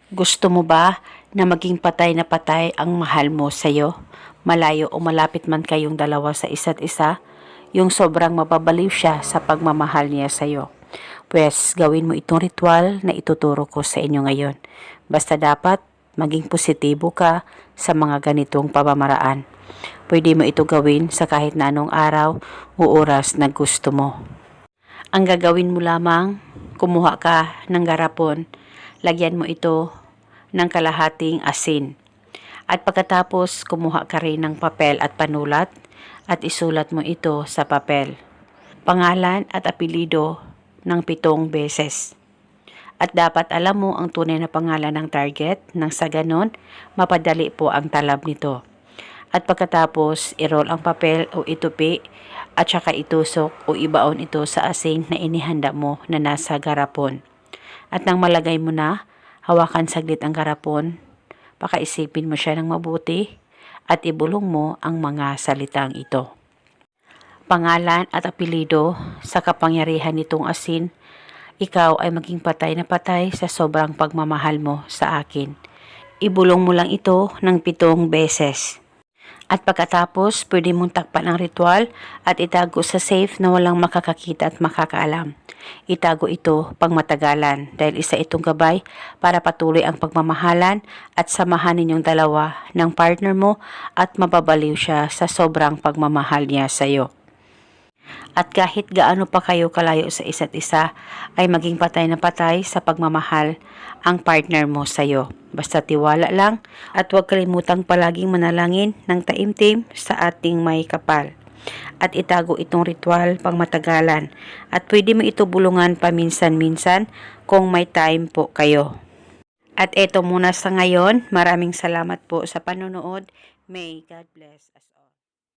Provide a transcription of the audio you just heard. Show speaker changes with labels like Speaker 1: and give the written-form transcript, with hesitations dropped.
Speaker 1: Gusto mo ba na maging patay na patay ang mahal mo sa'yo? Malayo o malapit man kayong dalawa sa isa't isa, yung sobrang mababaliw siya sa pagmamahal niya sa'yo. Pwes, gawin mo itong ritual na ituturo ko sa inyo ngayon. Basta dapat maging positibo ka sa mga ganitong pamamaraan. Pwede mo ito gawin sa kahit na anong araw o oras na gusto mo. Ang gagawin mo lamang, kumuha ka ng garapon, lagyan mo ito ng kalahating asin. At pagkatapos, kumuha ka rin ng papel at panulat at isulat mo ito sa papel. Pangalan at apelido ng 7 beses. At dapat alam mo ang tunay na pangalan ng target nang sa ganon, mapadali po ang talab nito. At pagkatapos, i-roll ang papel o itupi at saka itusok o ibaon ito sa asin na inihanda mo na nasa garapon. At nang malagay mo na, hawakan saglit ang garapon, pakaisipin mo siya ng mabuti at ibulong mo ang mga salitang ito. Pangalan at apelido sa kapangyarihan nitong asin, ikaw ay maging patay na patay sa sobrang pagmamahal mo sa akin. Ibulong mo lang ito ng 7 beses. At pagkatapos, pwede mong takpan ang ritual at itago sa safe na walang makakakita at makakaalam. Itago ito pang matagalan dahil isa itong gabay para patuloy ang pagmamahalan at samahan ninyong dalawa ng partner mo at mababaliw siya sa sobrang pagmamahal niya sa iyo. At kahit gaano pa kayo kalayo sa isa't isa, ay maging patay na patay sa pagmamahal ang partner mo sa iyo. Basta tiwala lang at huwag kalimutang palaging manalangin ng taimtim sa ating may kapal. At itago itong ritual pang matagalan at pwede mo ito bulungan paminsan-minsan kung may time po kayo. At eto muna sa ngayon, maraming salamat po sa panonood. May God bless us all.